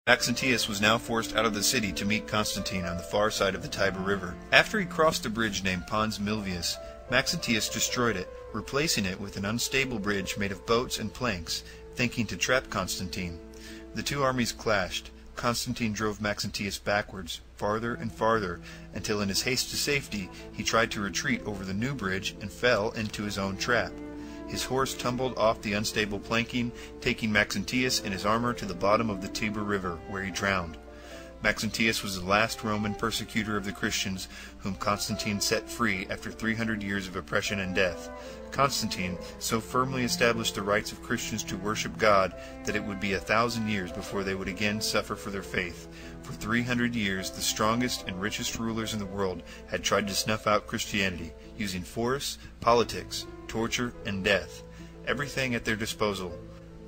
Maxentius was now forced out of the city to meet Constantine on the far side of the Tiber River. After he crossed a bridge named Pons Milvius, Maxentius destroyed it, replacing it with an unstable bridge made of boats and planks, thinking to trap Constantine. The two armies clashed. Constantine drove Maxentius backwards, farther and farther, until in his haste to safety he tried to retreat over the new bridge and fell into his own trap. His horse tumbled off the unstable planking, taking Maxentius and his armor to the bottom of the Tiber River, where he drowned. Maxentius was the last Roman persecutor of the Christians, whom Constantine set free after 300 years of oppression and death. Constantine so firmly established the rights of Christians to worship God that it would be 1,000 years before they would again suffer for their faith. For 300 years, the strongest and richest rulers in the world had tried to snuff out Christianity, using force, politics, torture, and death, everything at their disposal.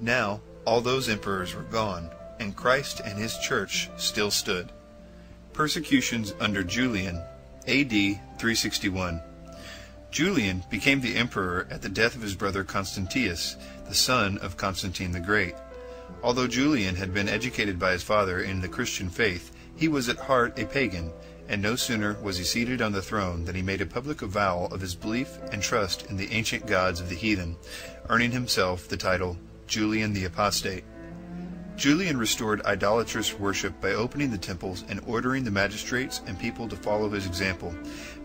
Now, all those emperors were gone, and Christ and his church still stood. Persecutions under Julian, A.D. 361. Julian became the emperor at the death of his brother Constantius, the son of Constantine the Great. Although Julian had been educated by his father in the Christian faith, he was at heart a pagan, and no sooner was he seated on the throne than he made a public avowal of his belief and trust in the ancient gods of the heathen, earning himself the title Julian the Apostate. Julian restored idolatrous worship by opening the temples and ordering the magistrates and people to follow his example.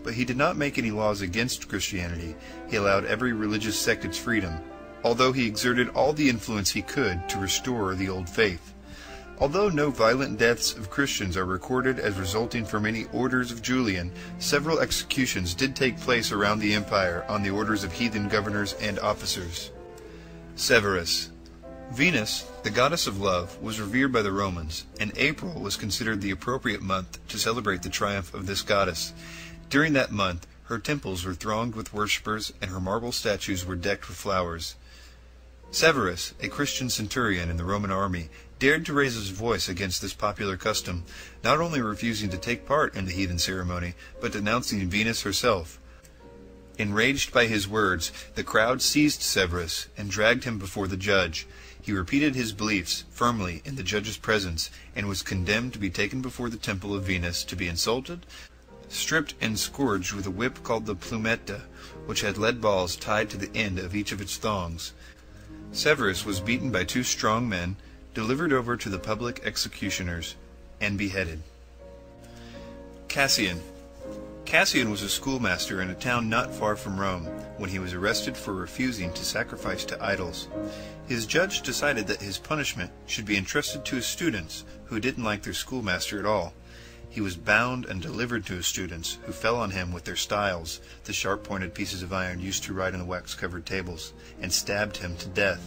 But he did not make any laws against Christianity. He allowed every religious sect its freedom, although he exerted all the influence he could to restore the old faith. Although no violent deaths of Christians are recorded as resulting from any orders of Julian, several executions did take place around the empire on the orders of heathen governors and officers. Severus. Venus, the goddess of love, was revered by the Romans, and April was considered the appropriate month to celebrate the triumph of this goddess. During that month, her temples were thronged with worshippers, and her marble statues were decked with flowers. Severus, a Christian centurion in the Roman army, dared to raise his voice against this popular custom, not only refusing to take part in the heathen ceremony, but denouncing Venus herself. Enraged by his words, the crowd seized Severus and dragged him before the judge. He repeated his beliefs firmly in the judge's presence, and was condemned to be taken before the temple of Venus to be insulted, stripped and scourged with a whip called the plumetta, which had lead balls tied to the end of each of its thongs. Severus was beaten by 2 strong men, delivered over to the public executioners, and beheaded. Cassian. Cassian was a schoolmaster in a town not far from Rome, when he was arrested for refusing to sacrifice to idols. His judge decided that his punishment should be entrusted to his students, who didn't like their schoolmaster at all. He was bound and delivered to his students, who fell on him with their styles, the sharp-pointed pieces of iron used to write on the wax-covered tables, and stabbed him to death.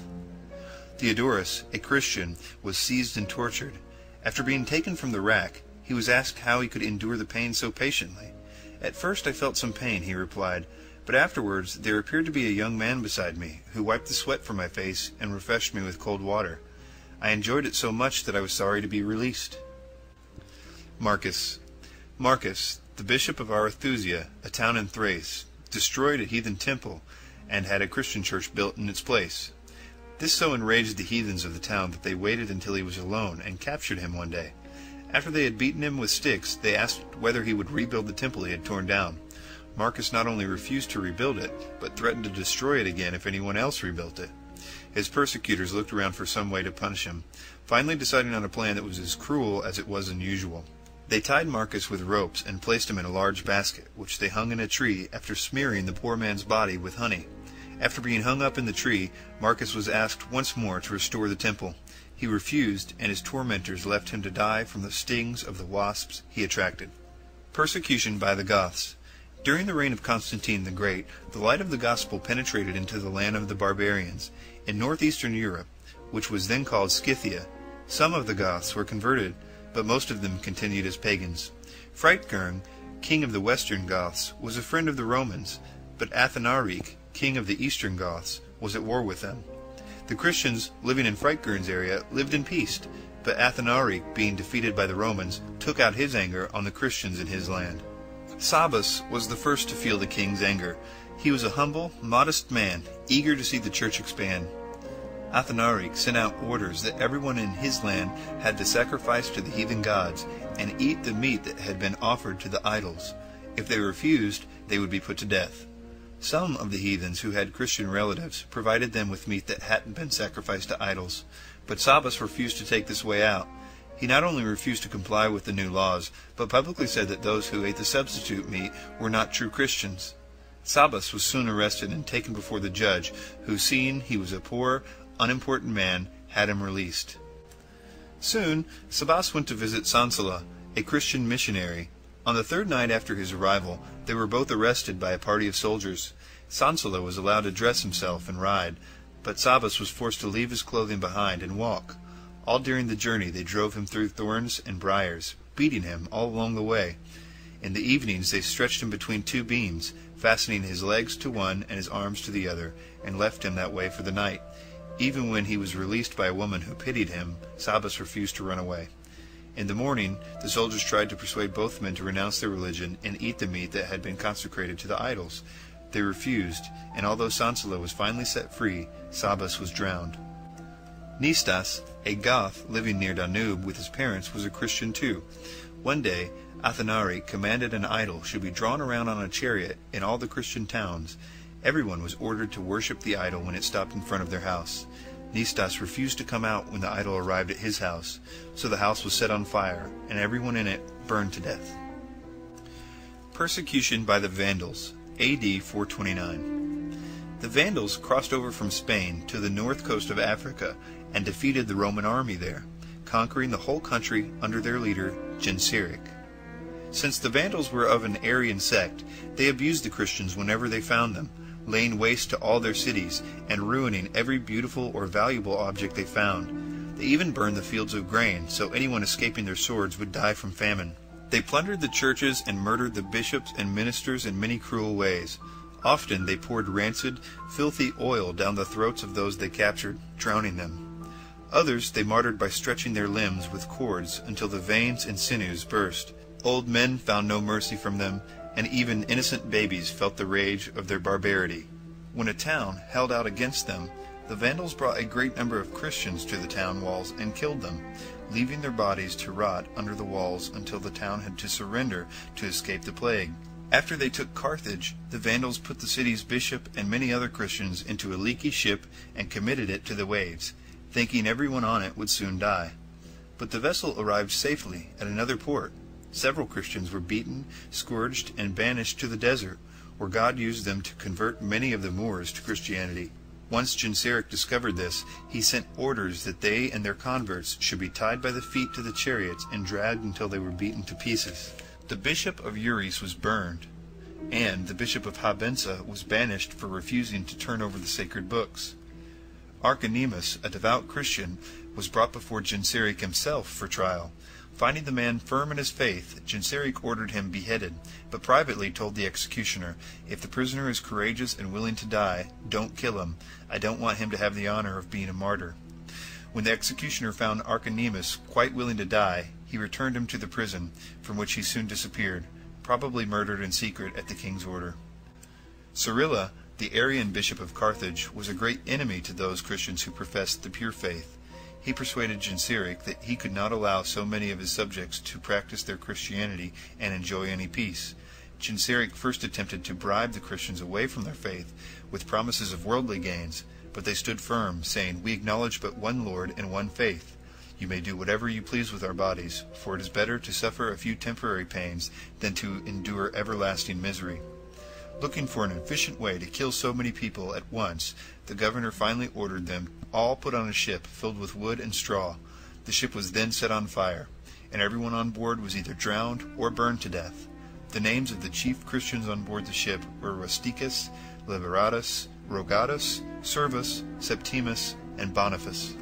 Theodore, a Christian, was seized and tortured. After being taken from the rack, he was asked how he could endure the pain so patiently. "At first I felt some pain," he replied, "but afterwards there appeared to be a young man beside me, who wiped the sweat from my face and refreshed me with cold water. I enjoyed it so much that I was sorry to be released." Marcus. Marcus, the bishop of Arethusa, a town in Thrace, destroyed a heathen temple, and had a Christian church built in its place. This so enraged the heathens of the town that they waited until he was alone and captured him one day. After they had beaten him with sticks, they asked whether he would rebuild the temple he had torn down. Marcus not only refused to rebuild it, but threatened to destroy it again if anyone else rebuilt it. His persecutors looked around for some way to punish him, finally deciding on a plan that was as cruel as it was unusual. They tied Marcus with ropes and placed him in a large basket, which they hung in a tree after smearing the poor man's body with honey. After being hung up in the tree, Marcus was asked once more to restore the temple. He refused, and his tormentors left him to die from the stings of the wasps he attracted. Persecution by the Goths. During the reign of Constantine the Great, the light of the gospel penetrated into the land of the barbarians. In northeastern Europe, which was then called Scythia, some of the Goths were converted, but most of them continued as pagans. Friedgern, king of the western Goths, was a friend of the Romans, but Athanaric, king of the eastern Goths, was at war with them. The Christians living in Friedgern's area lived in peace, but Athanaric, being defeated by the Romans, took out his anger on the Christians in his land. Sabas was the first to feel the king's anger. He was a humble, modest man, eager to see the church expand. Athanaric sent out orders that everyone in his land had to sacrifice to the heathen gods and eat the meat that had been offered to the idols. If they refused, they would be put to death. Some of the heathens who had Christian relatives provided them with meat that hadn't been sacrificed to idols, but Sabas refused to take this way out. He not only refused to comply with the new laws, but publicly said that those who ate the substitute meat were not true Christians. Sabas was soon arrested and taken before the judge, who, seeing he was a poor, unimportant man, had him released. Soon, Sabas went to visit Sansala, a Christian missionary. On the third night after his arrival, they were both arrested by a party of soldiers. Sansala was allowed to dress himself and ride, but Sabas was forced to leave his clothing behind and walk. All during the journey they drove him through thorns and briars, beating him all along the way. In the evenings they stretched him between two beams, fastening his legs to one and his arms to the other, and left him that way for the night. Even when he was released by a woman who pitied him, Sabas refused to run away. In the morning, the soldiers tried to persuade both men to renounce their religion and eat the meat that had been consecrated to the idols. They refused, and although Sansala was finally set free, Sabas was drowned. Nistas, a Goth living near Danube with his parents, was a Christian too. One day, Athanaric commanded an idol should be drawn around on a chariot in all the Christian towns. Everyone was ordered to worship the idol when it stopped in front of their house. Nistas refused to come out when the idol arrived at his house, so the house was set on fire, and everyone in it burned to death. Persecution by the Vandals, A.D. 429. The Vandals crossed over from Spain to the north coast of Africa and defeated the Roman army there, conquering the whole country under their leader, Genseric. Since the Vandals were of an Arian sect, they abused the Christians whenever they found them, laying waste to all their cities and ruining every beautiful or valuable object they found. They even burned the fields of grain, so anyone escaping their swords would die from famine. They plundered the churches and murdered the bishops and ministers in many cruel ways. Often they poured rancid, filthy oil down the throats of those they captured, drowning them. Others they martyred by stretching their limbs with cords until the veins and sinews burst. Old men found no mercy from them, and even innocent babies felt the rage of their barbarity. When a town held out against them, the Vandals brought a great number of Christians to the town walls and killed them, leaving their bodies to rot under the walls until the town had to surrender to escape the plague. After they took Carthage, the Vandals put the city's bishop and many other Christians into a leaky ship and committed it to the waves, thinking everyone on it would soon die. But the vessel arrived safely at another port. Several Christians were beaten, scourged, and banished to the desert, where God used them to convert many of the Moors to Christianity. Once Genseric discovered this, he sent orders that they and their converts should be tied by the feet to the chariots and dragged until they were beaten to pieces. The bishop of Euris was burned, and the bishop of Habensa was banished for refusing to turn over the sacred books. Archanimus, a devout Christian, was brought before Genseric himself for trial. Finding the man firm in his faith, Genseric ordered him beheaded, but privately told the executioner, "If the prisoner is courageous and willing to die, don't kill him. I don't want him to have the honor of being a martyr." When the executioner found Archanimus quite willing to die, he returned him to the prison, from which he soon disappeared, probably murdered in secret at the king's order. Cyrilla, the Arian bishop of Carthage, was a great enemy to those Christians who professed the pure faith. He persuaded Genseric that he could not allow so many of his subjects to practice their Christianity and enjoy any peace. Genseric first attempted to bribe the Christians away from their faith with promises of worldly gains, but they stood firm, saying, "We acknowledge but one Lord and one faith. You may do whatever you please with our bodies, for it is better to suffer a few temporary pains than to endure everlasting misery." Looking for an efficient way to kill so many people at once, the governor finally ordered them all put on a ship filled with wood and straw. The ship was then set on fire, and everyone on board was either drowned or burned to death. The names of the chief Christians on board the ship were Rusticus, Liberatus, Rogatus, Servus, Septimus, and Boniface.